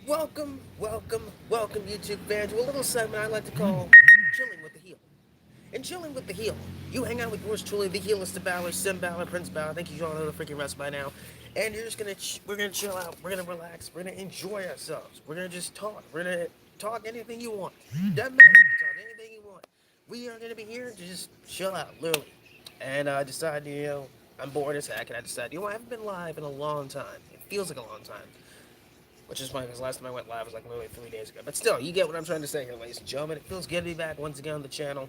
Welcome, YouTube fans, to a little segment I like to call Chilling with the Heel. And Chilling with the Heel, you hang out with yours truly, the heelist of Balor, Sim Balor, Prince Balor. I think you all know the freaking rest by now. And you're just gonna, we're gonna chill out, we're gonna relax, we're gonna enjoy ourselves. We're gonna just talk. We're gonna talk anything you want. Doesn't matter. You can talk anything you want. We are gonna be here to just chill out, literally. And I decided, I'm bored as heck, and I decided, I haven't been live in a long time. It feels like a long time. Which is funny because last time I went live was like literally 3 days ago. But still, you get what I'm trying to say here, ladies and gentlemen. It feels good to be back once again on the channel.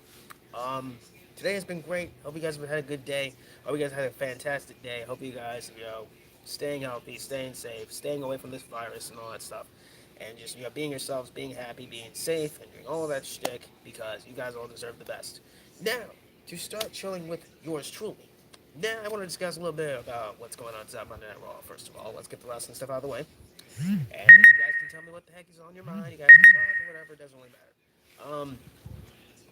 Um, Today has been great. Hope you guys have had a good day. Hope you guys had a fantastic day. Hope you guys, staying healthy, staying safe, staying away from this virus and all that stuff. And just, being yourselves, being happy, being safe, and doing all of that shtick because you guys all deserve the best. Now, to start chilling with yours truly. Now, I want to discuss a little bit about what's going on tonight Monday Night Raw. First of all, let's get the wrestling stuff out of the way. And if you guys can tell me what the heck is on your mind, you guys can talk or whatever, it doesn't really matter.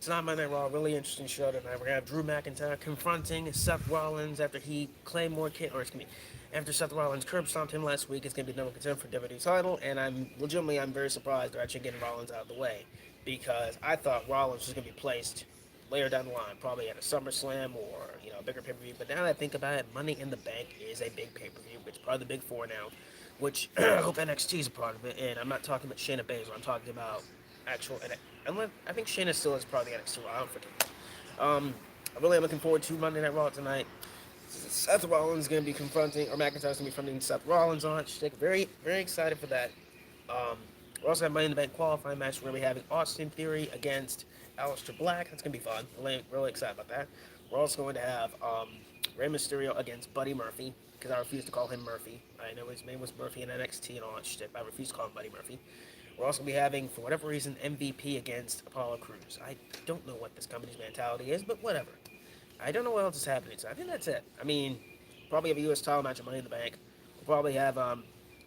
Tonight, Monday Night Raw, really interesting show tonight. We're gonna have Drew McIntyre confronting Seth Rollins after he claimed more after Seth Rollins curb stomped him last week. It's gonna be number contender for WWE title, and I'm very surprised they're actually getting Rollins out of the way because I thought Rollins was gonna be placed later down the line, probably at a SummerSlam or a bigger pay per view. But now that I think about it, Money in the Bank is a big pay per view, which is part of the Big Four now. Which I hope NXT is a part of it. And I'm not talking about Shayna Baszler. I'm talking about actual. I think Shayna still is part of the NXT. I don't freaking know. I really am looking forward to Monday Night Raw tonight. Seth Rollins is going to be confronting, or McIntyre's going to be confronting Seth Rollins on it. Very, very excited for that. Um, we also have Money in the Bank qualifying match. We're going to be having Austin Theory against Aleister Black. That's going to be fun. Really, really excited about that. We're also going to have Rey Mysterio against Buddy Murphy, because I refuse to call him Murphy. I know his name was Murphy in NXT and all that shit, but I refuse to call him Buddy Murphy. We're also going to be having, for whatever reason, MVP against Apollo Crews. I don't know what this company's mentality is, but whatever. I don't know what else is happening, so I think that's it. I mean, probably have a U.S. title match at Money in the Bank. We'll probably have,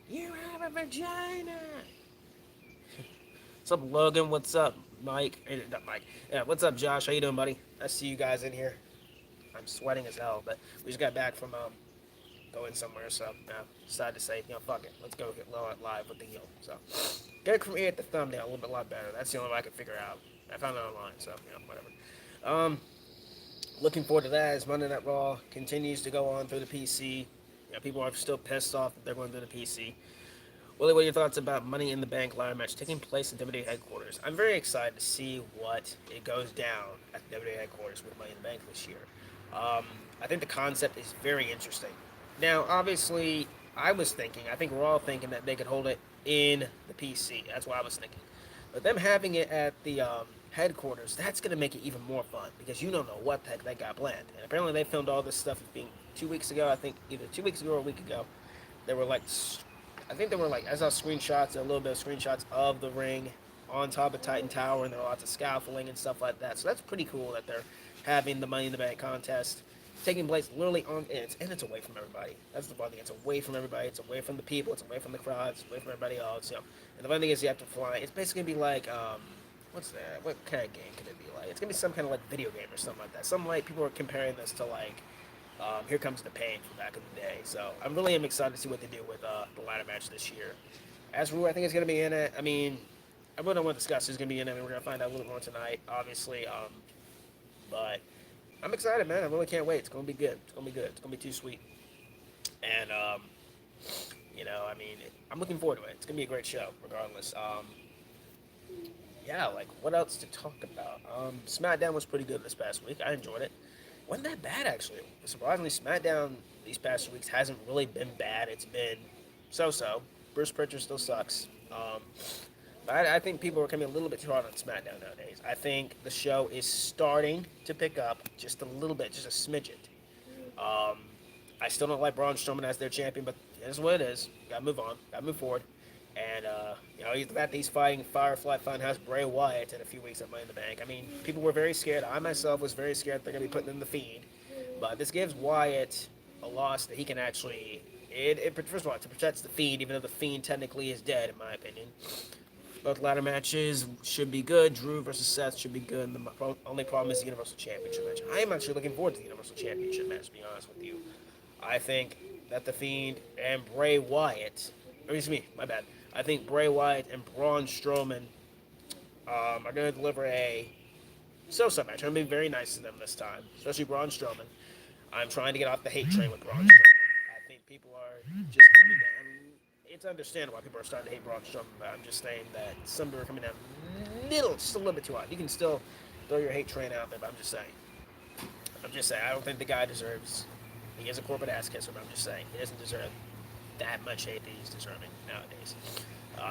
You have a vagina! What's up, Logan? What's up, Mike? Not Mike. Yeah, what's up, Josh? How you doing, buddy? I see you guys in here. I'm sweating as hell, but we just got back from, going somewhere, so decided to say, fuck it, let's go get live with the heel. So, gotta create the thumbnail a little bit lot better. That's the only way I could figure out. I found it online, so whatever. Um, Looking forward to that as Monday Night Raw continues to go on through the PC. People are still pissed off that they're going through the PC. Willie, what are your thoughts about Money in the Bank ladder match taking place at WWE headquarters? I'm very excited to see what it goes down at WWE headquarters with Money in the Bank this year. I think the concept is very interesting. Now, obviously, I think we're all thinking that they could hold it in the PC. That's what I was thinking. But them having it at the headquarters, that's going to make it even more fun because you don't know what the heck they got planned. And apparently, they filmed all this stuff being 2 weeks ago. I think either 2 weeks ago or a week ago. They were like, I think they were like, I saw screenshots, a little bit of screenshots of the ring on top of Titan Tower, and there were lots of scaffolding and stuff like that. So that's pretty cool that they're having the Money in the Bank contest taking place literally on and it's away from everybody. That's the funny thing. It's away from everybody. It's away from the people. It's away from the crowds. It's away from everybody else. And the funny thing is, you have to fly. It's basically gonna be like, what's that? What kind of game could it be like? It's gonna be some kind of like video game or something like that. Some like people are comparing this to like, Here Comes the Pain from back in the day. So I'm really excited to see what they do with the ladder match this year. As for who I think is gonna be in it, I mean, I really don't want to discuss who's gonna be in it. I mean, we're gonna find out a little more tonight, obviously. But I'm excited, man. I really can't wait. It's gonna be good. It's gonna be good. It's gonna be too sweet. And I mean, I'm looking forward to it. It's gonna be a great show, regardless. Yeah, like what else to talk about? SmackDown was pretty good this past week. I enjoyed it. Wasn't that bad actually. Surprisingly, SmackDown these past 2 weeks hasn't really been bad. It's been so-so. Bruce Pritchard still sucks. But I think people are coming a little bit too hard on SmackDown nowadays. I think the show is starting to pick up just a little bit, just a smidget. Um, I still don't like Braun Strowman as their champion, but it is what it is. Gotta move on. Gotta move forward. And, he's the fact that he's fighting Firefly Funhouse Bray Wyatt in a few weeks at Money in the Bank. I mean, people were very scared. I myself was very scared they're going to be putting in the Fiend. But this gives Wyatt a loss that he can actually... First of all, it protects the Fiend, even though the Fiend technically is dead, in my opinion. Both ladder matches should be good. Drew versus Seth should be good. And the only problem is the Universal Championship match. I am actually looking forward to the Universal Championship match, to be honest with you. I think that the Fiend and Bray Wyatt... Excuse me, my bad. I think Bray Wyatt and Braun Strowman are going to deliver a so-so match. I'm going to be very nice to them this time, especially Braun Strowman. I'm trying to get off the hate train with Braun Strowman. I think people are just coming down. It's understandable why people are starting to hate Braun Strowman, but I'm just saying that some people are coming down just a little bit too hot. You can still throw your hate train out there, but I'm just saying. I don't think the guy deserves. He is a corporate ass kisser, but I'm just saying he doesn't deserve that much hate that he's deserving nowadays.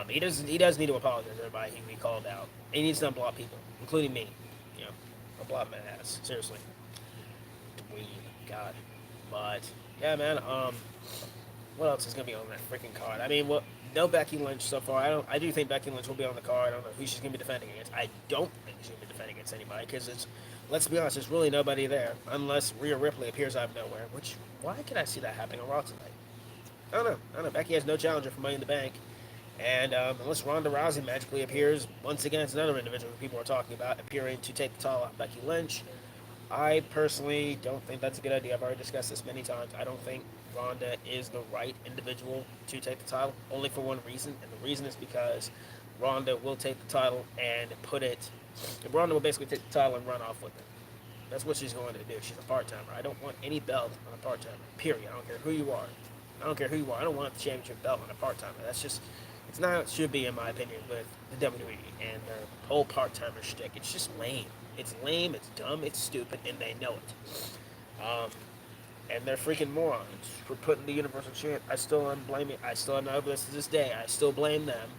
He does. He does need to apologize to everybody he called out. He needs to unblock people, including me. You know, unblock my ass. Seriously, dweeb. God. But yeah, man. What else is gonna be on that freaking card? I mean, what? No Becky Lynch so far. I do think Becky Lynch will be on the card. I don't know who she's gonna be defending against. I don't think she's gonna be defending against anybody because it's. Let's be honest, there's really nobody there unless Rhea Ripley appears out of nowhere. Which why can I see that happening on Raw tonight? I don't know. Becky has no challenger for Money in the Bank, and unless Ronda Rousey magically appears once again, it's another individual who people are talking about appearing to take the title off Becky Lynch. I personally don't think that's a good idea. I've already discussed this many times. I don't think Ronda is the right individual to take the title, only for one reason, and the reason is because Ronda will take the title and put it. Ronda will basically take the title and run off with it. That's what she's going to do. She's a part timer. I don't want any belt on a part timer. Period. I don't care who you are. I don't care who you are. I don't want the championship belt on a part timer. That's just. It's not how it should be, in my opinion, with the WWE and their whole part timer shtick. It's just lame. It's lame, it's dumb, it's stupid, and they know it. And they're freaking morons for putting the Universal Champ. I still am blaming. I still am over this to this day. I still blame them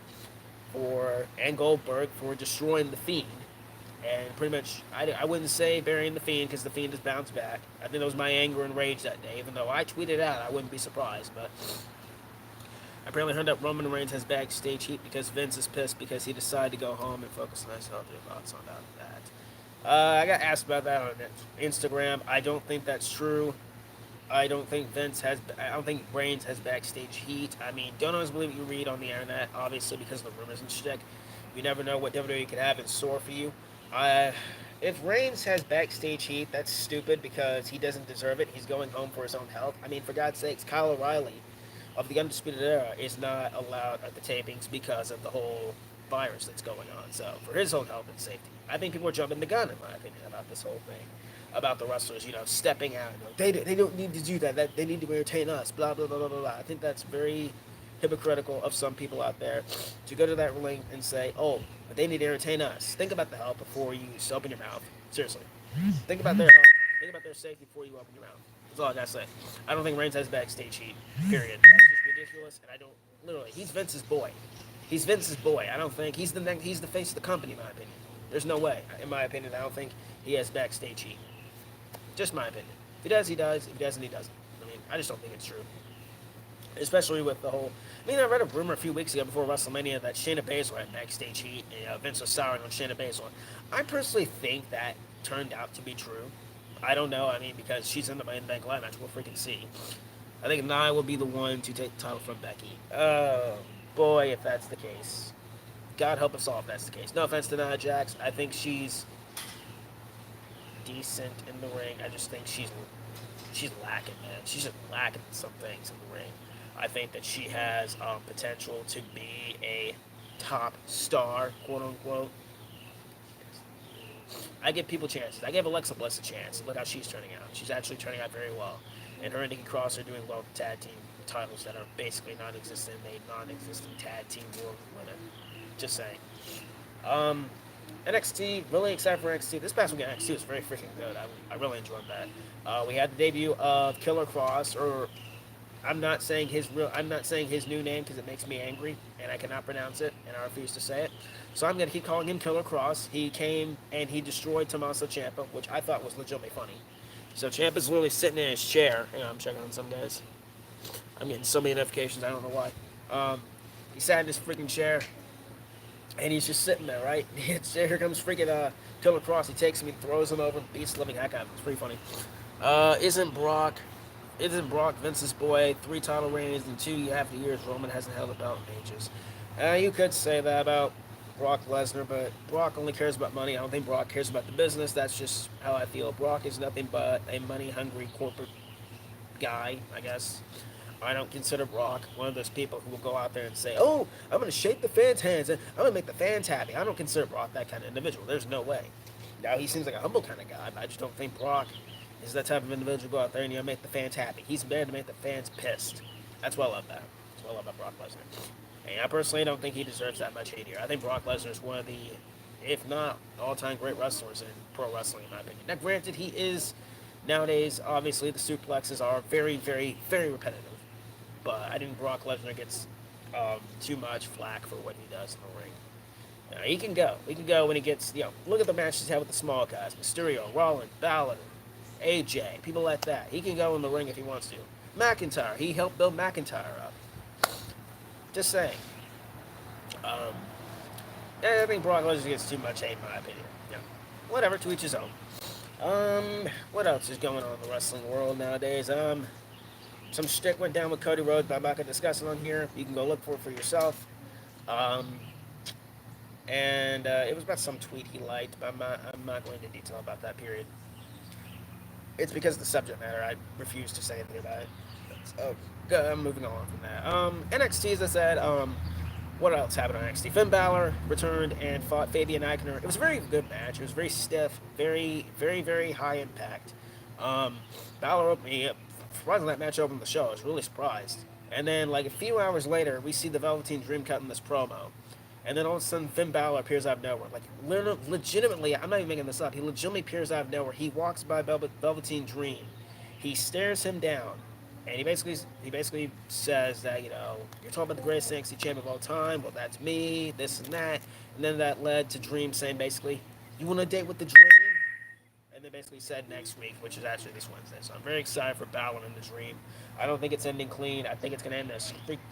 and Goldberg for destroying the Fiend. And pretty much, I wouldn't say burying the Fiend because the Fiend has bounced back. I think that was my anger and rage that day. Even though I tweeted out, I wouldn't be surprised. But I apparently heard that Roman Reigns has backstage heat because Vince is pissed because he decided to go home and focus on his healthy thoughts on that. I got asked about that on Instagram. I don't think that's true. I don't think Reigns has backstage heat. I mean, don't always believe what you read on the internet, obviously, because of the rumors and shit. You never know what WWE could have in store for you. If Reigns has backstage heat, that's stupid because he doesn't deserve it. He's going home for his own health. I mean, for God's sakes, Kyle O'Reilly of the Undisputed Era is not allowed at the tapings because of the whole virus that's going on. So, for his own health and safety. I think people are jumping the gun, in my opinion, about this whole thing. About the wrestlers, stepping out. They don't need to do that. They need to entertain us, blah, blah, blah, blah, blah. I think that's very hypocritical of some people out there to go to that ring and say, oh, but they need to entertain us. Think about the health before you open your mouth. Seriously. Think about their health. Think about their safety before you open your mouth. That's all I gotta say. I don't think Reigns has backstage heat. Period. That's just ridiculous, and I don't... Literally, he's Vince's boy. He's Vince's boy. I don't think... He's the face of the company, in my opinion. There's no way. In my opinion, I don't think he has backstage heat. Just my opinion. If he does, he does. If he doesn't, he doesn't. I mean, I just don't think it's true. Especially with the whole... I mean, I read a rumor a few weeks ago before WrestleMania that Shayna Baszler had backstage heat and Vince was souring on Shayna Baszler. I personally think that turned out to be true. I don't know. I mean, because she's in the Money in the Bank Live match. We'll freaking see. I think Nia will be the one to take the title from Becky. Oh, boy, if that's the case. God help us all if that's the case. No offense to Nia Jax. I think she's decent in the ring. I just think she's lacking, man. She's just lacking some things in the ring. I think that she has potential to be a top star, quote unquote. I give people chances. I gave Alexa Bliss a chance. Look how she's turning out. She's actually turning out very well. And her and Nikki Cross are doing well with tag team titles that are basically non-existent. Made non-existent tag team world women. Just saying. NXT, really excited for NXT. This past weekend, NXT was very freaking good. I really enjoyed that. We had the debut of Killer Cross, or I'm not saying his new name because it makes me angry and I cannot pronounce it and I refuse to say it. So I'm gonna keep calling him Killer Cross. He came and he destroyed Tommaso Ciampa, which I thought was legitimately funny. So Ciampa's literally sitting in his chair. Hang on, I'm checking on some guys. I'm getting so many notifications. I don't know why. He sat in his freaking chair and he's just sitting there, right? Here comes freaking Killer Cross. He takes him, he throws him over, beats the living heck out of him. It's pretty funny. Isn't Brock Vince's boy? 3 title reigns in 2.5 years. Roman hasn't held a belt in ages. You could say that about Brock Lesnar, but Brock only cares about money. I don't think Brock cares about the business. That's just how I feel. Brock is nothing but a money-hungry corporate guy, I guess. I don't consider Brock one of those people who will go out there and say, "Oh, I'm going to shake the fans' hands and I'm going to make the fans happy." I don't consider Brock that kind of individual. There's no way. Now he seems like a humble kind of guy, but I just don't think Brock is that type of individual to go out there and make the fans happy. He's there to make the fans pissed. That's why I love that. That's why I love about Brock Lesnar. And I personally don't think he deserves that much hate here. I think Brock Lesnar is one of the, if not all-time great wrestlers in pro wrestling, in my opinion. Now, granted, he is nowadays. Obviously, the suplexes are very, very, very repetitive. But I think Brock Lesnar gets too much flack for what he does in the ring. Now, he can go. He can go when he gets, look at the matches he's had with the small guys. Mysterio, Rollins, Balor, AJ, people like that. He can go in the ring if he wants to. McIntyre, he helped build McIntyre up. Just saying. I think Brock Lesnar gets too much hate, in my opinion. Yeah. Whatever, to each his own. What else is going on in the wrestling world nowadays? Some shtick went down with Cody Rhodes, but I'm not going to discuss it on here. You can go look for it for yourself. And it was about some tweet he liked, but I'm not going into detail about that, period. It's because of the subject matter. I refuse to say anything about it. So, I'm moving on from that. NXT, as I said, what else happened on NXT? Finn Balor returned and fought Fabian Aichner. It was a very good match. It was very stiff, very, very, very high impact. Balor opened me up. Surprisingly, that match opened the show. I was really surprised. And then, like, a few hours later, we see the Velveteen Dream cutting this promo. And then all of a sudden, Finn Balor appears out of nowhere. Like, legitimately, I'm not even making this up. He legitimately appears out of nowhere. He walks by Velveteen Dream. He stares him down. And he basically says that, you're talking about the greatest NXT champion of all time. Well, that's me, this and that. And then that led to Dream saying, basically, you want to date with the Dream? And they basically said next week, which is actually this Wednesday. So I'm very excited for Balor and the Dream. I don't think it's ending clean. I think it's going to end in a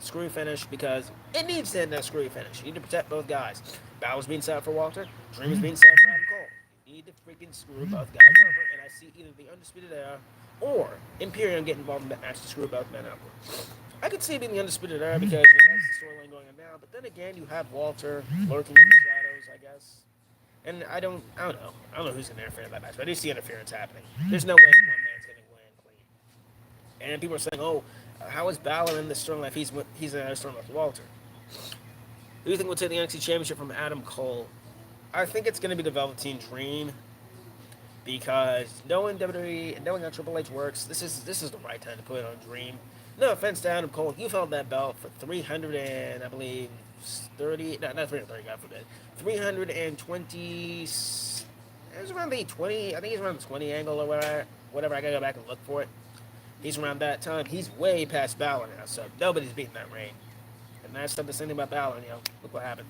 screw finish because it needs to end in a screw finish. You need to protect both guys. Balor's being set up for Walter. Dream is being set up for Adam Cole. You need to freaking screw both guys over. And I see either the Undisputed Era or Imperium get involved in that match to screw both men over. I could see it being the Undisputed Era because that's the storyline going on now. But then again, you have Walter lurking in the shadows, I guess. And I don't know. I don't know who's going to interfere in that match, but I do see interference happening. There's no way one man's going to win clean. And people are saying, "Oh, how is Balor in this storyline if he's in a storyline with Walter?" Who do you think will take the NXT Championship from Adam Cole? I think it's going to be the Velveteen Dream because knowing WWE and knowing how Triple H works, this is the right time to put it on Dream. No offense to Adam Cole, you've held that belt for 300 and I believe 30, not 330, God forbid, 320. It was around the 20. I think he's around the 20 angle or whatever. I gotta go back and look for it. He's around that time. He's way past Balor now, so nobody's beating that reign. And that's something to say about Balor. Look what happened.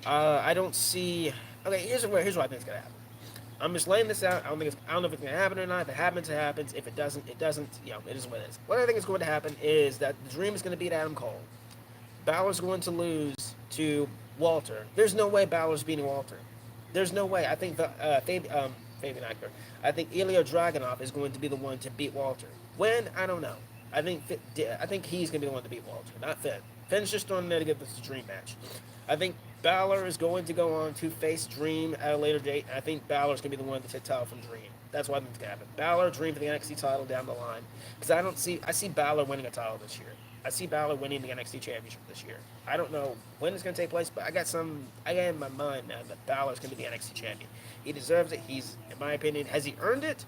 I don't see. Okay, here's what I think is gonna happen. I'm just laying this out. I don't know if it's gonna happen or not. If it happens, it happens. If it doesn't, it doesn't. It is what it is. What I think is going to happen is that the Dream is going to beat Adam Cole. Balor's going to lose to Walter. There's no way Balor's beating Walter. There's no way. I think Fabian Aichner. I think Ilya Dragunov is going to be the one to beat Walter. When? I don't know. I think he's going to be the one to beat Walter, not Finn. Finn's just throwing there to get this Dream match. I think Balor is going to go on to face Dream at a later date. And I think Balor's going to be the one to take title from Dream. That's what I think is going to happen. Balor, Dream for the NXT title down the line. Because I see Balor winning a title this year. I see Balor winning the NXT Championship this year. I don't know when it's going to take place, but I got in my mind now that Balor's going to be the NXT Champion. He deserves it. He's, in my opinion, has he earned it?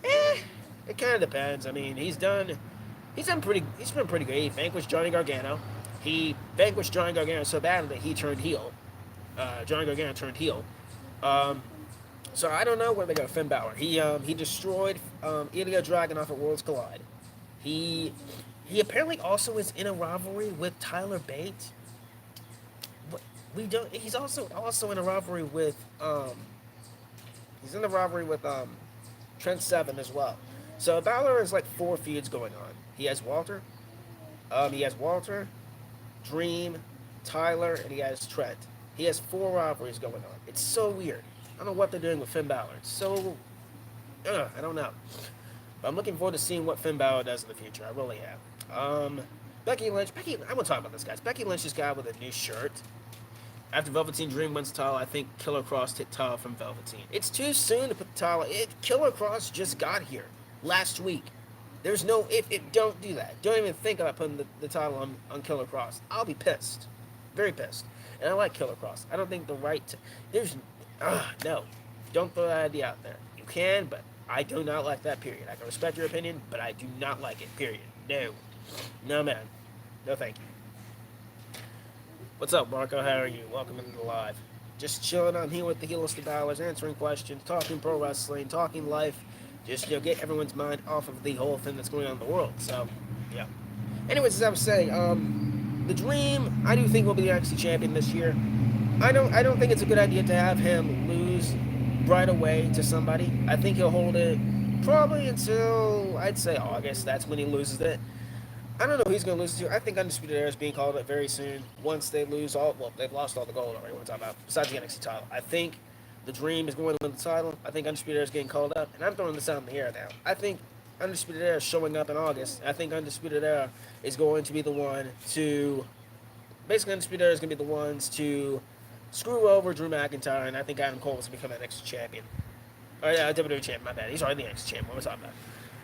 It kind of depends. I mean, he's been pretty good. He vanquished Johnny Gargano. He vanquished Johnny Gargano so badly that he turned heel. Johnny Gargano turned heel. So I don't know where they go. Finn Balor. He destroyed Ilya Dragunov at Worlds Collide. He apparently also is in a rivalry with Tyler Bate. He's also in a rivalry with Trent Seven as well. So Balor has like 4 feuds going on. He has Walter, Dream, Tyler, and he has Trent. He has 4 rivalries going on. It's so weird. I don't know what they're doing with Finn Balor. It's so, I don't know. But I'm looking forward to seeing what Finn Balor does in the future. I really am. Becky Lynch. I want to talk about this, guys. Becky Lynch just got with a new shirt. After Velveteen Dream wins the title, I think Killer Kross took title from Velveteen. It's too soon to put the title. Killer Kross just got here last week. There's no if it. Don't do that. Don't even think about putting the title on Killer Cross. I'll be pissed, very pissed. And I like Killer Cross. I don't think the right. There's, no, don't throw that idea out there. You can, but I do not like that. Period. I can respect your opinion, but I do not like it. Period. No, no man, no thank you. What's up, Marco? How are you? Welcome into the live. Just chilling on here with the Heelist of Balors, answering questions, talking pro wrestling, talking life. Just, get everyone's mind off of the whole thing that's going on in the world. So, yeah. Anyways, as I was saying, the Dream, I do think will be the NXT champion this year. I don't think it's a good idea to have him lose right away to somebody. I think he'll hold it probably until I'd say August. That's when he loses it. I don't know who he's going to lose to. I think Undisputed Era is being called up very soon. Once they lose all, well, they've lost all the gold already. What I'm talking about, besides the NXT title. I think the Dream is going to win the title. I think Undisputed Era is getting called up, and I'm throwing this out in the air now. I think Undisputed Era is showing up in August. I think Undisputed Era is going to be the one to, basically Undisputed Era is going to be the ones to screw over Drew McIntyre, and I think Adam Cole is going to become an NXT champion. Oh yeah, WWE champion. My bad. He's already the NXT champion. What was I talking about?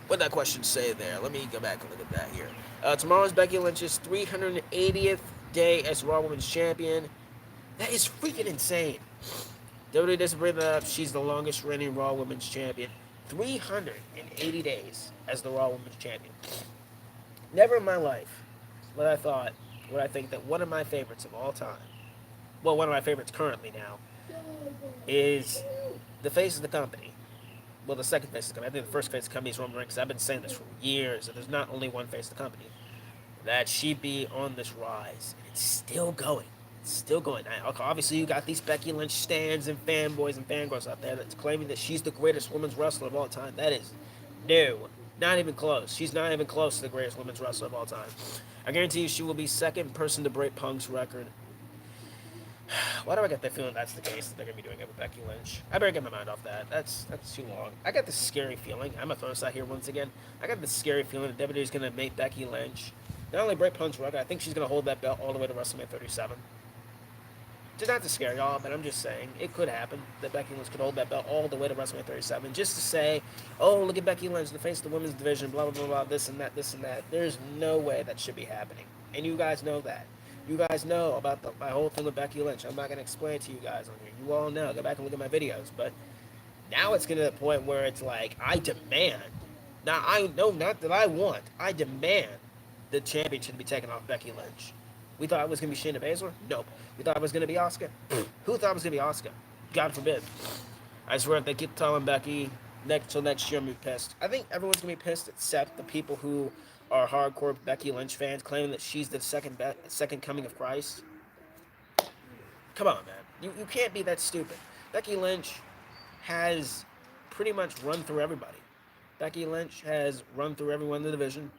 What did that question say there? Let me go back and look at that here. Tomorrow's Becky Lynch's 380th day as Raw Women's Champion. That is freaking insane. WWE doesn't bring that up. She's the longest reigning Raw Women's Champion. 380 days as the Raw Women's Champion. Never in my life would I think that one of my favorites of all time, well, one of my favorites currently now, is the face of the company. Well, the second face of the company. I think the first face of the company is Roman Reigns. I've been saying this for years, that there's not only one face of the company. That she be on this rise. And it's still going. It's still going. Now, obviously, you got these Becky Lynch stands and fanboys and fangirls out there that's claiming that she's the greatest women's wrestler of all time. That is, no, not even close. She's not even close to the greatest women's wrestler of all time. I guarantee you she will be second person to break Punk's record. Why do I get the feeling that's the case that they're going to be doing it with Becky Lynch? I better get my mind off that. That's too long. I got this scary feeling. I'm going to throw this out here once again. I got this scary feeling that WWE is going to make Becky Lynch not only break Punk's record, I think she's going to hold that belt all the way to WrestleMania 37. Just not to scare y'all, but I'm just saying it could happen that Becky Lynch could hold that belt all the way to WrestleMania 37. Just to say, oh, look at Becky Lynch, the face of the women's division, blah, blah, blah, blah, this and that, this and that. There's no way that should be happening. And you guys know that. You guys know about my whole thing with Becky Lynch. I'm not going to explain it to you guys on here. You all know. Go back and look at my videos. But now it's getting to the point where it's like, I demand. Now, I know, not that I want. I demand the championship to be taken off Becky Lynch. We thought it was going to be Shayna Baszler? Nope. We thought it was going to be Asuka? Who thought it was going to be Asuka? God forbid. I swear if they keep telling Becky till next year, I'm going to be pissed. I think everyone's going to be pissed except the people who are hardcore Becky Lynch fans claiming that she's the second coming of Christ. Come on, man. You can't be that stupid. Becky Lynch has pretty much run through everybody. Becky Lynch has run through everyone in the division.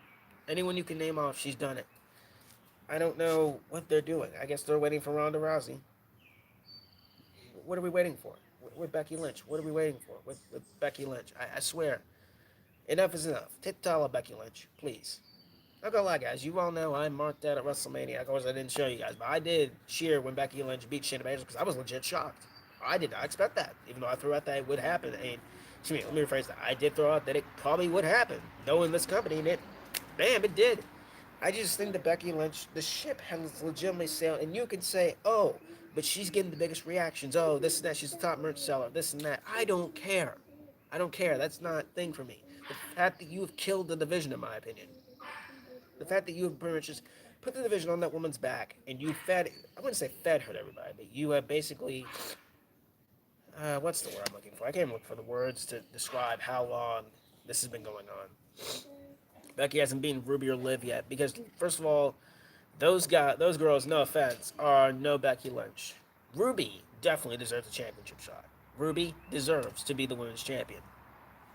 Anyone you can name off, she's done it. I don't know what they're doing. I guess they're waiting for Ronda Rousey. What are we waiting for? With Becky Lynch. What are we waiting for with Becky Lynch? I swear. Enough is enough. Take the title of Becky Lynch, please. I'm not gonna lie, guys. You all know I marked that at WrestleMania. Of course, I didn't show you guys, but I did cheer when Becky Lynch beat Shayna Baszler because I was legit shocked. I did not expect that, even though I threw out that it would happen. And let me rephrase that. I did throw out that it probably would happen, knowing this company, and it did. I just think that Becky Lynch, the ship has legitimately sailed, and you can say, oh, but she's getting the biggest reactions. Oh, this and that. She's the top merch seller. This and that. I don't care. I don't care. That's not a thing for me. The fact that you have killed the division, in my opinion. The fact that you have pretty much just put the division on that woman's back, and you I wouldn't say fed her to everybody, but you have basically, what's the word I'm looking for? I can't even look for the words to describe how long this has been going on. Becky hasn't beaten Ruby or Liv yet, because, first of all, those girls, no offense, are no Becky Lynch. Ruby definitely deserves a championship shot. Ruby deserves to be the women's champion.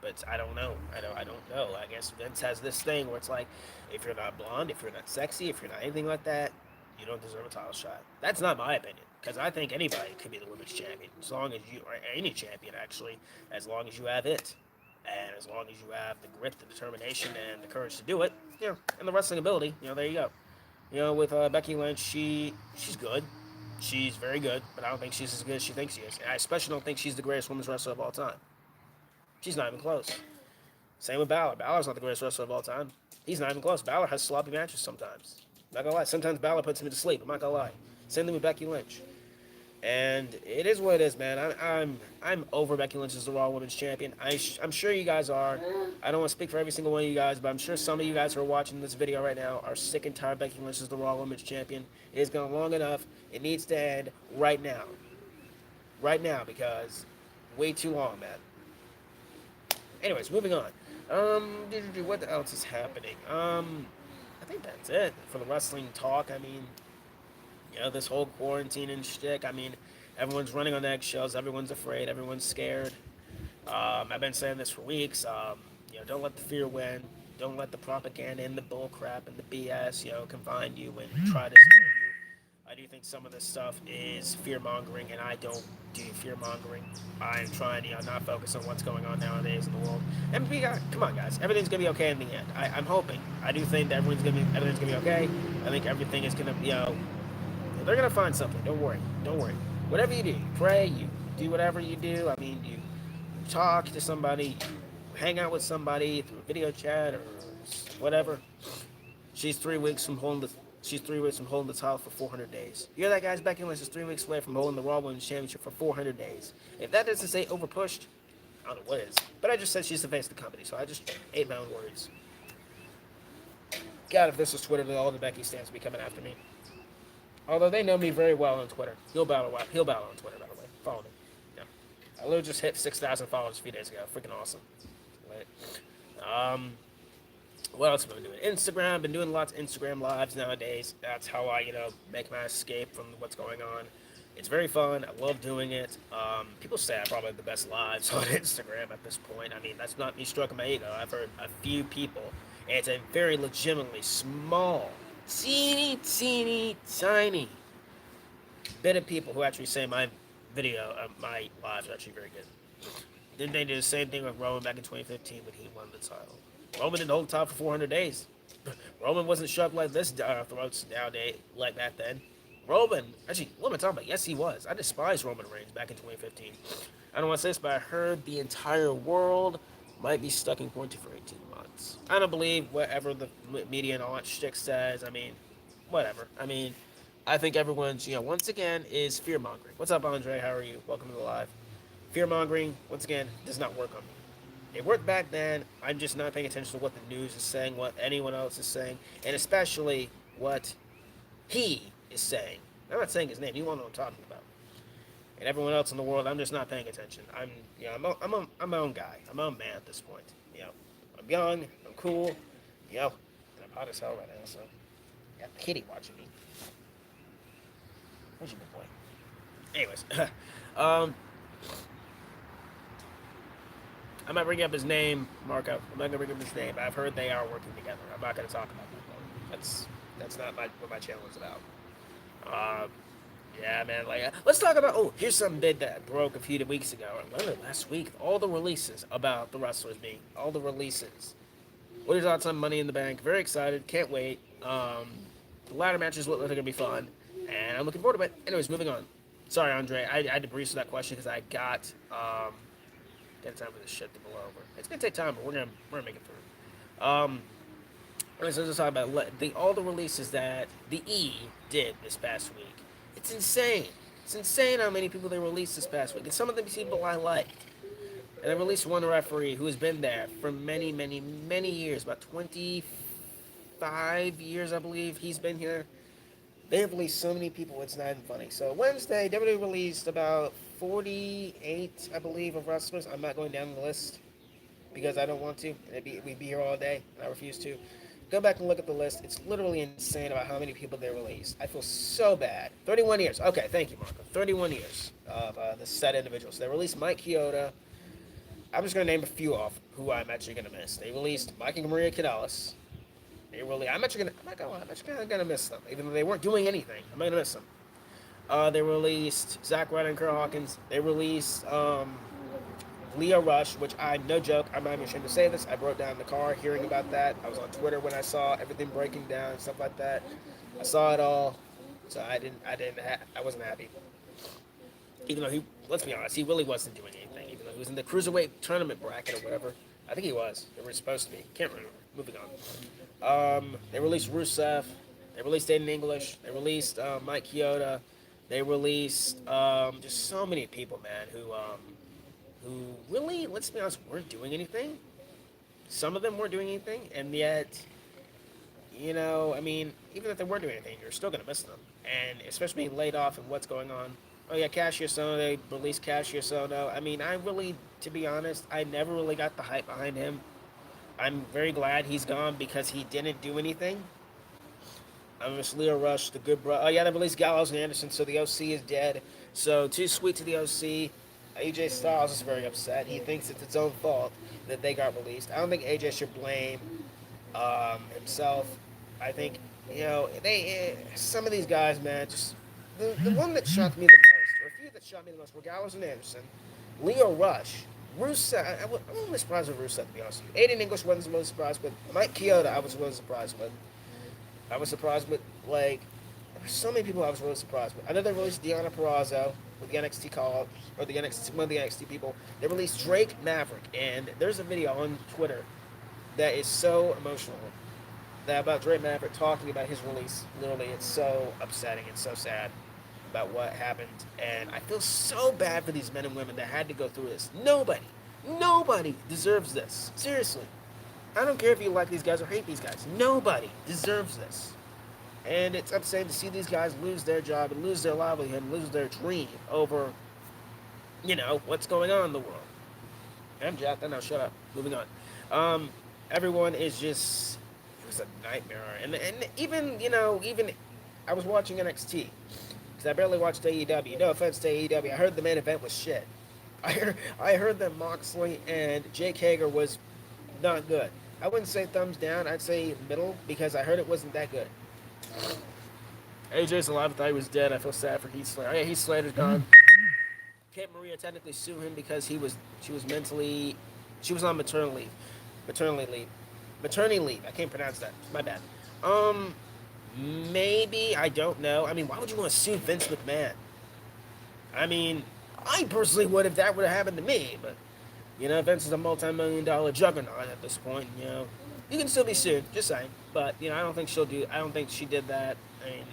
But I don't know. I don't know. I guess Vince has this thing where it's like, if you're not blonde, if you're not sexy, if you're not anything like that, you don't deserve a title shot. That's not my opinion, because I think anybody could be the women's champion, as long as you, or any champion actually, as long as you have it, and as long as you have the grit, the determination, and the courage to do it, and the wrestling ability, there you go. With Becky Lynch, she's good. She's very good, but I don't think she's as good as she thinks she is. And I especially don't think she's the greatest women's wrestler of all time. She's not even close. Same with Balor. Balor's not the greatest wrestler of all time. He's not even close. Balor has sloppy matches sometimes. I'm not gonna lie. Sometimes Balor puts him to sleep. I'm not gonna lie. Same thing with Becky Lynch. And it is what it is, man. I'm over Becky Lynch as the Raw Women's Champion. I'm sure you guys are. I don't want to speak for every single one of you guys, but I'm sure some of you guys who are watching this video right now are sick and tired of Becky Lynch as the Raw Women's Champion. It has gone long enough. It needs to end right now. Right now, because way too long, man. Anyways, moving on. What else is happening? I think that's it for the wrestling talk. I mean, this whole quarantine and shtick. I mean, everyone's running on eggshells. Everyone's afraid. Everyone's scared. I've been saying this for weeks. Don't let the fear win. Don't let the propaganda and the bullcrap and the BS, confine you and try to scare you. I do think some of this stuff is fear mongering, and I don't do fear mongering. I'm trying to not focus on what's going on nowadays in the world. And come on, guys, everything's gonna be okay in the end. I'm hoping. I do think that everything's gonna be okay. I think everything is gonna, they're gonna find something. Don't worry. Don't worry. Whatever you do, you pray. You do whatever you do. I mean, you talk to somebody, hang out with somebody through a video chat or whatever. She's 3 weeks from holding the. She's 3 weeks from holding the title for 400 days. You hear that, guys? Becky Lynch is 3 weeks away from holding the Raw Women's Championship for 400 days. If that doesn't say overpushed, I don't know what is. But I just said she's the face of the company, so I just ate my own words. God, if this was Twitter, then all the Becky stands would be coming after me. Although they know me very well on Twitter. He'll battle on Twitter, by the way. Follow me. Yeah. I literally just hit 6,000 followers a few days ago. Freaking awesome. What else have I been doing? Instagram. Been doing lots of Instagram lives nowadays. That's how I, make my escape from what's going on. It's very fun. I love doing it. People say I probably have the best lives on Instagram at this point. I mean, that's not me stroking my ego. I've heard a few people. And it's a very legitimately small, teeny, tiny bit of people who actually say my my lives are actually very good. Then they did the same thing with Roman back in 2015 when he won the title. Roman didn't hold the title for 400 days. Roman wasn't shoved like this throats nowadays, like that then. Roman, actually, what am I talking about? Yes, he was. I despised Roman Reigns back in 2015. I don't want to say this, but I heard the entire world might be stuck in quarantine for 18 months. I don't believe whatever the media and all that shtick says. I mean, whatever. I mean, I think everyone's, once again, is fear-mongering. What's up, Andre? How are you? Welcome to the live. Fear-mongering, once again, does not work on me. It worked back then. I'm just not paying attention to what the news is saying, what anyone else is saying, and especially what he is saying. I'm not saying his name. You won't know what I'm talking about. And everyone else in the world, I'm just not paying attention. I'm my own guy. I'm my own man at this point. I'm young. I'm cool. And I'm hot as hell right now. So, got the kitty watching me. Where's your good boy? Anyways, I might bring up his name, Marco. I'm not gonna bring up his name. I've heard they are working together. I'm not gonna talk about that though. That's not what my channel is about. Yeah, man. Let's talk about. Oh, here's something big that broke a few weeks ago, or literally last week. All the releases about the wrestlers being. All the releases. What are your thoughts on Money in the Bank? Very excited. Can't wait. The ladder matches look like they're gonna be fun, and I'm looking forward to it. Anyways, moving on. Sorry, Andre. I had to breeze through that question because I got time for this shit to blow over. It's gonna take time, but we're gonna make it through. Anyways, let's just talk about all the releases that the E did this past week. It's insane. It's insane how many people they released this past week, and some of them people I liked. And they released one referee who has been there for many, many, many years, about 25 years, I believe he's been here. They have released so many people, it's not even funny. So Wednesday, WWE released about 48, I believe, of wrestlers. I'm not going down the list because I don't want to. We'd be here all day, and I refuse to. Go back and look at the list. It's literally insane about how many people they released. I feel so bad. 31 years. Okay, thank you, Marco. 31 years of the set individuals. They released Mike Chioda. I'm just going to name a few off who I'm actually going to miss. They released Mike and Maria Kanellis. I'm actually gonna miss them, even though they weren't doing anything. I'm gonna miss them. They released Zack Ryder and Kurt Hawkins. They released Leo Rush, which no joke, I'm not even ashamed to say this. I broke down in the car hearing about that. I was on Twitter when I saw everything breaking down and stuff like that. I saw it all, so I wasn't happy. Even though let's be honest, he really wasn't doing anything. Even though he was in the cruiserweight tournament bracket or whatever. I think he was. They were supposed to be. Can't remember. Moving on. They released Rusev. They released Aiden English. They released Mike Chioda. They released just so many people, man, who really, let's be honest, weren't doing anything. Some of them weren't doing anything, and yet, I mean, even if they weren't doing anything, you're still gonna miss them, and especially being laid off and what's going on. Oh yeah, Cassius Sono. They released Cassius Sono. I mean, I really, to be honest, I never really got the hype behind him. I'm very glad he's gone because he didn't do anything. Miss Leo Rush, the good bro. Oh yeah, they released Gallows and Anderson, so the OC is dead. So too sweet to the OC. AJ Styles is very upset. He thinks it's its own fault that they got released. I don't think AJ should blame himself. I think some of these guys, man, just the one that shocked me the most, or a few that shocked me the most, were Gallows and Anderson, Leo Rush, Rusev. I'm really surprised with Rusev, to be honest with you. Aiden English wasn't really surprised with. Mike Chioda, I was really surprised with. I was surprised with, like, there were so many people I was really surprised with. I know they released Deonna Purrazzo with the NXT call, or the NXT, one of the NXT people. They released Drake Maverick, and there's a video on Twitter that is so emotional that about Drake Maverick talking about his release. Literally, it's so upsetting and so sad about what happened, and I feel so bad for these men and women that had to go through this. Nobody deserves this. Seriously. I don't care if you like these guys or hate these guys. Nobody deserves this. And it's upsetting to see these guys lose their job and lose their livelihood and lose their dream over, what's going on in the world. I'm jacked. I know. Shut up. Moving on. Everyone is just, it was a nightmare. And even I was watching NXT because I barely watched AEW. No offense to AEW. I heard the main event was shit. I heard that Moxley and Jake Hager was not good. I wouldn't say thumbs down. I'd say middle because I heard it wasn't that good. AJ's alive. I thought he was dead. I feel sad for Heath Slater. Oh yeah, Heath Slater's gone. Can't Maria technically sue him because she was on maternity leave. I can't pronounce that. My bad. Maybe, I don't know. I mean, why would you want to sue Vince McMahon? I mean, I personally would if that would have happened to me, but Vince is a multi-million-dollar juggernaut at this point. You can still be sued. Just saying. But I don't think I don't think she did that. I mean,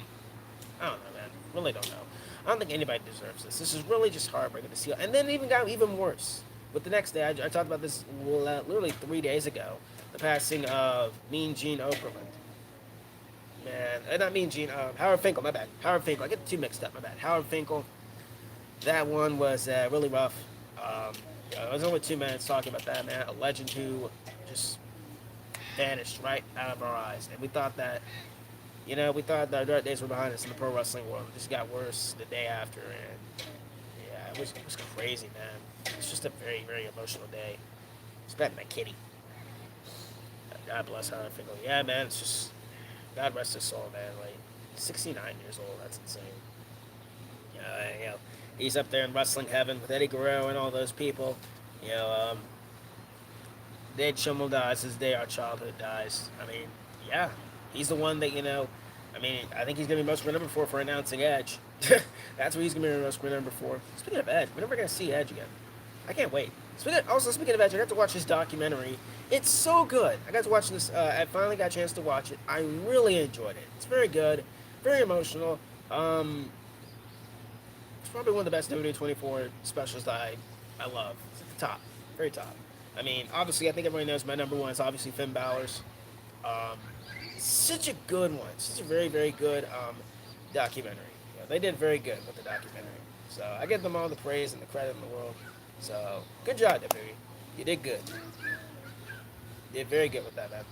I don't know, man. Really don't know. I don't think anybody deserves this. This is really just heartbreaking to see. And then it even got even worse with the next day. I talked about this literally 3 days ago. The passing of Mean Gene Okerlund. Man, not Mean Gene. Howard Finkel. My bad. Howard Finkel. I get the two mixed up. My bad. Howard Finkel. That one was really rough. I was only 2 minutes talking about that, man. A legend who just vanished right out of our eyes. And we thought that our dark days were behind us in the pro wrestling world. It just got worse the day after. And, yeah, it was crazy, man. It's just a very, very emotional day. It's bad, my kitty. God bless Howard Finkel. Yeah, man, it's just, God rest his soul, man. Like, 69 years old. That's insane. He's up there in wrestling heaven with Eddie Guerrero and all those people. Day Chimmel dies, his day our childhood dies. I mean, yeah, he's the one that, I mean, I think he's going to be most remembered for announcing Edge. That's what he's going to be most remembered for. Speaking of Edge, we're never going to see Edge again. I can't wait. Speaking of Edge, I got to watch his documentary. It's so good. I got to watch this. I finally got a chance to watch it. I really enjoyed it. It's very good, very emotional. It's probably one of the best WWE 24 specials that I love. It's at the top, very top. I mean, obviously, I think everybody knows my number one is obviously Finn Balor's. Such a good one. Such a very, very good documentary. They did very good with the documentary. So I give them all the praise and the credit in the world. So good job, WWE. You did good. You did very good with that, man.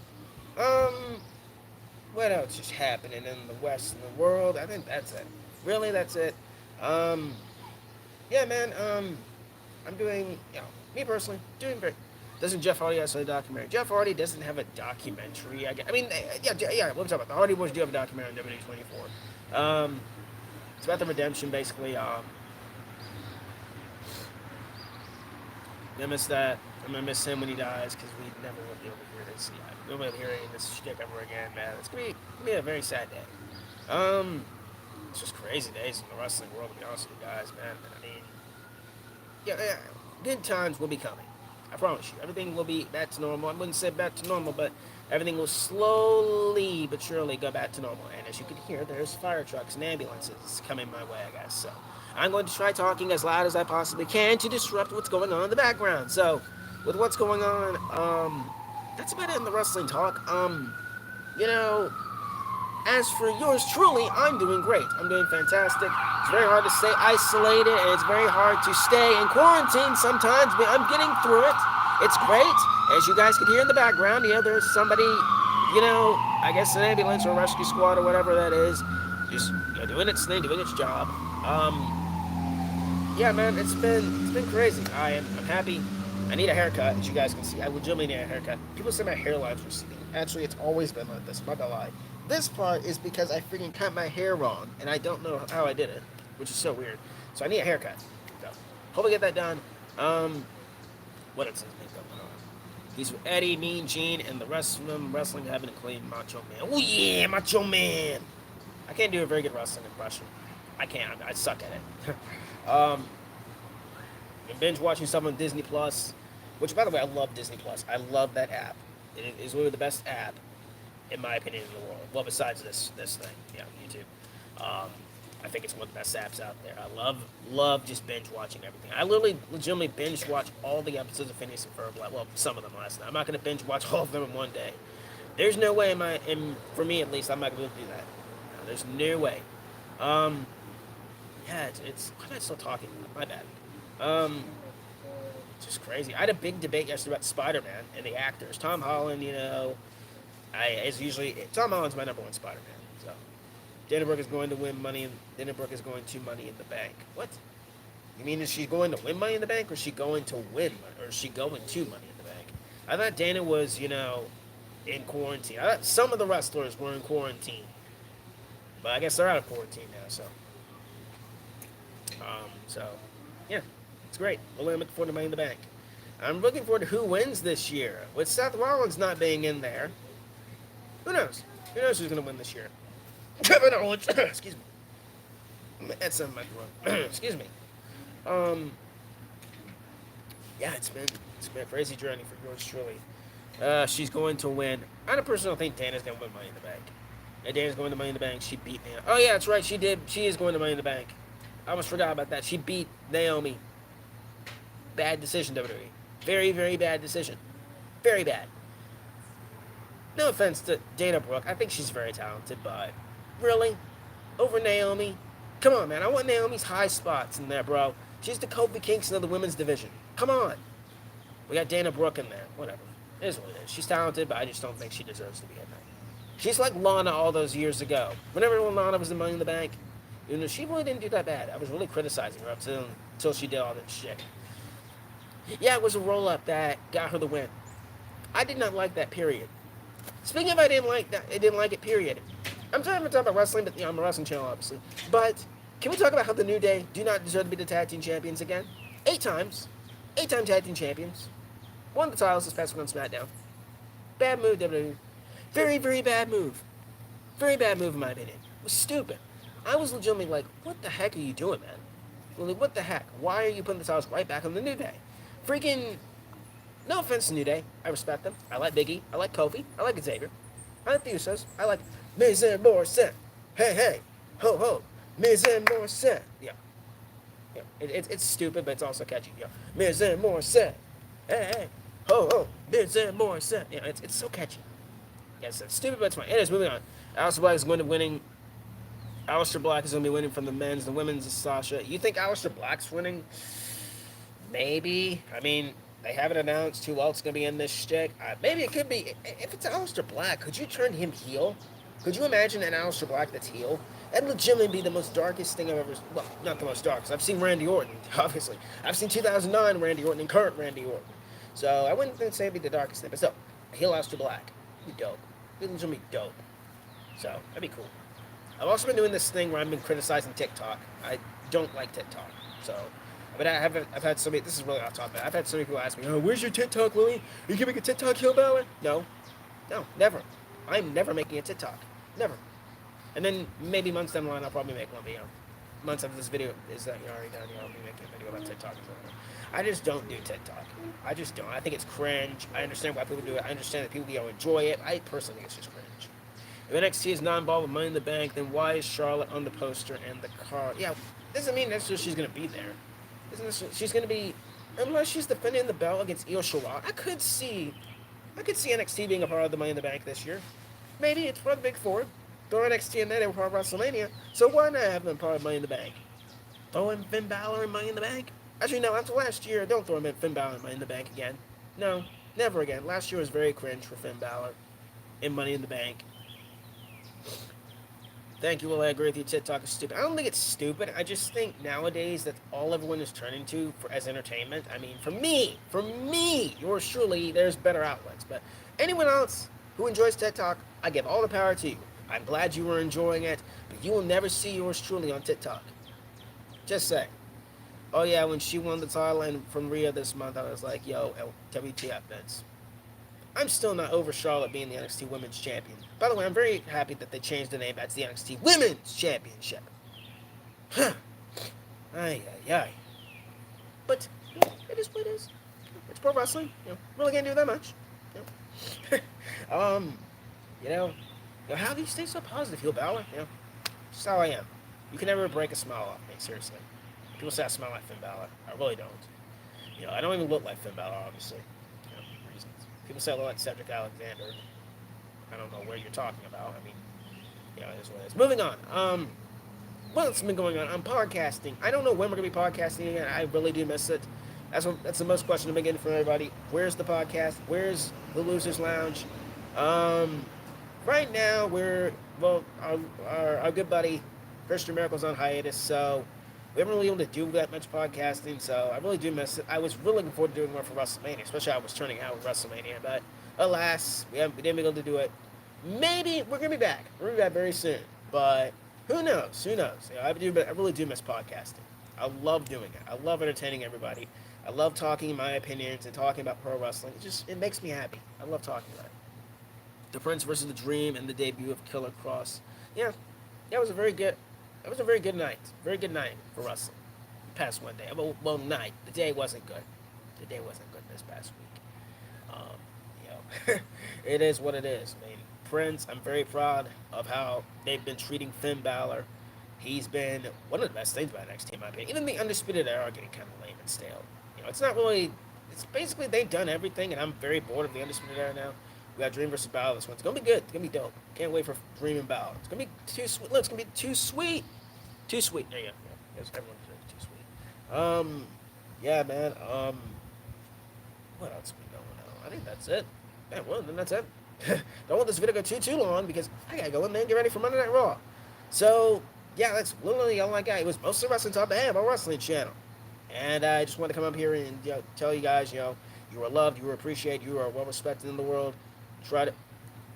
What else is happening in the Western world? I think that's it. Really, that's it. Yeah, man. I'm doing, me personally, doing very. Doesn't Jeff Hardy have a documentary? Jeff Hardy doesn't have a documentary. I mean, yeah. What we talking about? The Hardy Boys do have a documentary on WWE 24. It's about the redemption, basically. I miss that. I'm gonna miss him when he dies because we never will be able to hear this. Yeah, we won't be able to hear any of this shit ever again, man. It's gonna be a very sad day. It's just crazy days in the wrestling world, to be honest with you guys, man. I mean, yeah, good times will be coming. I promise you. Everything will be back to normal. I wouldn't say back to normal, but everything will slowly but surely go back to normal. And as you can hear, there's fire trucks and ambulances coming my way, I guess. So I'm going to try talking as loud as I possibly can to disrupt what's going on in the background. So with what's going on, that's about it in the wrestling talk. You know, as for yours truly, I'm doing great. I'm doing fantastic. It's very hard to stay isolated, and it's very hard to stay in quarantine sometimes, but I'm getting through it. It's great. As you guys can hear in the background, there's somebody, I guess an ambulance or a rescue squad or whatever that is, just doing its thing, doing its job. Yeah, man, it's been crazy. I'm happy. I need a haircut, as you guys can see. I legitimately need a haircut. People say my hairline's receding. Actually, it's always been like this. I'm not gonna lie. This part is because I freaking cut my hair wrong, and I don't know how I did it, which is so weird. So I need a haircut. So, hope I get that done. What else is going on? These were Eddie, Mean Gene, and the rest of them wrestling heaven and clean Macho Man. Oh yeah, Macho Man! I can't do a very good wrestling impression. I can't. I suck at it. I'm binge watching stuff on Disney Plus, which, by the way, I love Disney Plus. I love that app. It is literally the best app, in my opinion, in the world. Well, besides this thing, YouTube. I think it's one of the best apps out there. I love just binge watching everything. I legitimately binge watch all the episodes of Phineas and Ferb. Well, some of them last night. I'm not gonna binge watch all of them in one day. There's no way for me at least, I'm not gonna do that. No, there's no way. Yeah, it's. Why am I still talking? My bad. It's just crazy. I had a big debate yesterday about Spider-Man and the actors. Tom Holland, Tom Holland's my number one Spider-Man. So, Dana Brooke is going to win money. Dana Brooke is going to Money in the Bank. What? You mean is she going to win Money in the Bank, or is she going to win, or is she going to Money in the Bank? I thought Dana was, in quarantine. I thought some of the wrestlers were in quarantine, but I guess they're out of quarantine now. So, yeah, it's great. Really looking forward to Money in the Bank. I'm looking forward to who wins this year. With Seth Rollins not being in there, who knows? Who knows who's going to win this year? Kevin Owens. Excuse me. That's something in my throat. Excuse me. Yeah, it's been a crazy journey for yours truly. She's going to win. I personally don't think Dana's going to win Money in the Bank. And Dana's going to Money in the Bank. She beat Naomi. Oh, yeah, that's right. She did. She is going to Money in the Bank. I almost forgot about that. She beat Naomi. Bad decision, WWE. Very, very bad decision. Very bad. No offense to Dana Brooke. I think she's very talented, but really? Over Naomi? Come on, man. I want Naomi's high spots in there, bro. She's the Kofi Kingston of the women's division. Come on. We got Dana Brooke in there. Whatever. It is what it is. She's talented, but I just don't think she deserves to be in there. She's like Lana all those years ago. Whenever Lana was in Money in the Bank, she really didn't do that bad. I was really criticizing her until she did all that shit. Yeah, it was a roll-up that got her the win. I did not like that, period. Speaking of I didn't like it, period. I'm trying to talk about wrestling, but I'm a wrestling channel, obviously. But can we talk about how the New Day do not deserve to be the tag team champions again? 8 times. 8-time tag team champions. Won the titles this past week on SmackDown. Bad move, WWE. Very, very bad move. Very bad move, in my opinion. It was stupid. I was legitimately like, what the heck are you doing, man? Really, what the heck? Why are you putting the titles right back on the New Day? Freaking, no offense to New Day. I respect them. I like Big E. I like Kofi. I like Xavier. I like the Usos. I like Miz and Morrison. Hey, hey. Ho, ho. Miz and Morrison. Yeah. It's stupid, but it's also catchy. Yeah. Miz and Morrison. Hey, hey. Ho, ho. Miz and Morrison. Yeah, it's so catchy. Yes, it's stupid, but it's fine. Anyways, moving on. Aleister Black is going to winning. Aleister Black is going to be winning from the men's. The women's is Sasha. You think Aleister Black's winning? Maybe. I mean, they haven't announced who else is going to be in this shtick. Maybe it could be. If it's Aleister Black, could you turn him heel? Could you imagine an Aleister Black that's heel? That'd legitimately be the most darkest thing I've ever... Well, not the most darkest. I've seen Randy Orton, obviously. I've seen 2009 Randy Orton and current Randy Orton. So I wouldn't say it'd be the darkest thing. But still, heel Aleister Black. It'd be dope. It'd legitimately be dope. So, that'd be cool. I've also been doing this thing where I've been criticizing TikTok. I don't like TikTok. So... But I've had so many, this is really off topic, I've had so many people ask me, oh, where's your TikTok, Louie? Are you going to make a TikTok, heel Balor? No, never. I'm never making a TikTok. Never. And then maybe months down the line, I'll probably make one, but months after this video is that you're already done, I'll be making a video about TikTok or something. I just don't do TikTok. I just don't. I think it's cringe. I understand why people do it. I understand that people enjoy it. I personally think it's just cringe. If NXT is not involved with Money in the Bank, then why is Charlotte on the poster and the card? Yeah, doesn't mean necessarily she's gonna be there. Isn't this, she's gonna be, unless she's defending the belt against Io Shirai. I could see NXT being a part of the Money in the Bank this year. Maybe it's for the Big Four. Throw NXT in there, they were part of WrestleMania. So why not have them part of Money in the Bank? Throw in Finn Balor and Money in the Bank? Actually, no, after last year, don't throw him in Finn Balor and Money in the Bank again. No, never again. Last year was very cringe for Finn Balor in Money in the Bank. Thank you, Will. I agree with you. TikTok is stupid. I don't think it's stupid. I just think nowadays that's all everyone is turning to for as entertainment. I mean, for me, yours truly, there's better outlets. But anyone else who enjoys TikTok, I give all the power to you. I'm glad you were enjoying it, but you will never see yours truly on TikTok. Just say. Oh yeah, when she won the title and from Rhea this month, I was like, yo, WTF, Vince. I'm still not over Charlotte being the NXT Women's Champion. By the way, I'm very happy that they changed the name back to the NXT Women's Championship. Huh. Ay, ay, ay. But, it is what it is. It's pro wrestling. Really can't do that much. You know, you know, how do you stay so positive, Heel Balor? Just how I am. You can never break a smile off me, seriously. People say I smile like Finn Balor. I really don't. I don't even look like Finn Balor, obviously. Reasons. People say I look like Cedric Alexander. I don't know where you're talking about. I mean, it is what it is. Moving on. What's been going on? I'm podcasting. I don't know when we're going to be podcasting again. I really do miss it. That's the most question I've been getting from everybody. Where's the podcast? Where's the Losers Lounge? Right now, our good buddy, Christian Miracle's on hiatus, so we haven't really been able to do that much podcasting, so I really do miss it. I was really looking forward to doing more for WrestleMania, especially how I was turning out with WrestleMania, but alas, we didn't be able to do it. Maybe we're going to be back. We're going to be back very soon, but who knows? Who knows? I really do miss podcasting. I love doing it. I love entertaining everybody. I love talking my opinions and talking about pro wrestling. It makes me happy. I love talking about it. The Prince versus the Dream and the debut of Killer Cross. Yeah, it was a very good night. Very good night for wrestling. Past one day. Well, night. The day wasn't good. The day wasn't good this past week. It is what it is. I mean, Prince, I'm very proud of how they've been treating Finn Balor. He's been one of the best things about NXT, in my opinion. Even the Undisputed Era are getting kind of lame and stale. It's not really. It's basically they've done everything, and I'm very bored of the Undisputed Era now. We got Dream versus Balor this one. It's gonna be good. It's gonna be dope. Can't wait for Dream and Balor. It's gonna be too sweet. Look, it's gonna be too sweet. Too sweet. There you go. Yeah, everyone says too sweet. Yeah, man. What else we going on? I think that's it. Yeah, well, then that's it. Don't want this video to go too long because I gotta go in there and get ready for Monday Night Raw. So yeah, that's literally all I got. It was mostly wrestling talk, but hey, I'm a wrestling channel, and I just want to come up here and tell you guys, you are loved, you are appreciated, you are well respected in the world. Try to.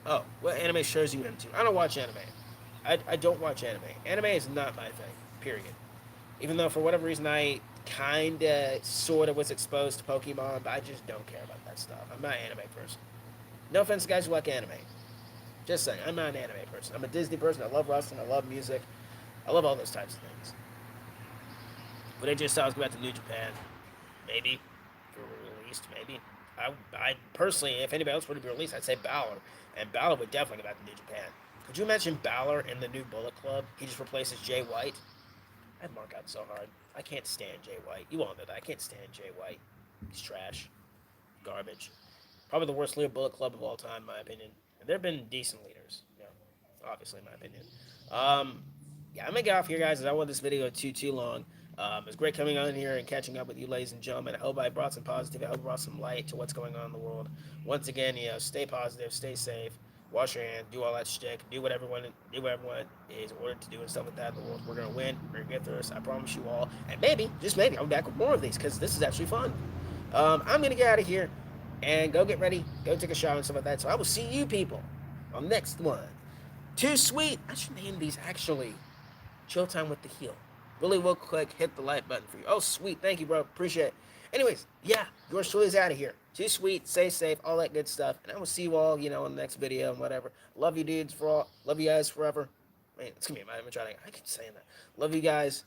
Oh, what anime shows you into? I don't watch anime. I don't watch anime. Anime is not my thing. Period. Even though for whatever reason I kinda sorta was exposed to Pokemon, but I just don't care about that stuff. I'm not an anime person. No offense to guys who like anime. Just saying, I'm not an anime person. I'm a Disney person. I love wrestling. I love music. I love all those types of things. But AJ Styles go back to New Japan. Maybe. For released, maybe. I personally, if anybody else were to be released, I'd say Balor. And Balor would definitely go back to New Japan. Could you imagine Balor in the new Bullet Club? He just replaces Jay White. I'd mark out so hard. I can't stand Jay White. You all know that. I can't stand Jay White. He's trash. Garbage. Probably the worst leader Bullet Club of all time, in my opinion. And there have been decent leaders. Obviously, in my opinion. I'm going to get off here, guys, as I don't want this video too long. It was great coming on here and catching up with you, ladies and gentlemen. I hope I brought some positivity. I hope I brought some light to what's going on in the world. Once again, stay positive, stay safe, wash your hands, do all that shtick, do what everyone is ordered to do and stuff like that in the world. We're going to win. We're going to get through this. I promise you all. And maybe, just maybe, I'll be back with more of these because this is actually fun. I'm going to get out of here and go get ready, go take a shower and stuff like that. So I will see you people on the next one. Too sweet. I should name these actually Chill Time with the Heel. Really will quick, hit the like button for you. Oh, sweet. Thank you, bro. Appreciate it. Anyways, yours truly is out of here. Too sweet, stay safe, all that good stuff. And I will see you all, in the next video and whatever. Love you dudes love you guys forever. Man, it's gonna be my I keep saying that. Love you guys.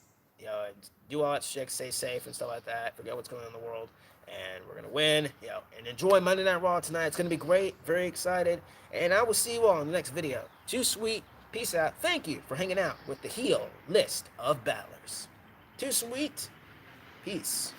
Do all that shit, stay safe and stuff like that. Forget what's going on in the world, and we're gonna win. And enjoy Monday Night Raw tonight. It's gonna be great. Very excited, and I will see you all in the next video. Too sweet. Peace out. Thank you for hanging out with the heel list of battlers. Too sweet. Peace.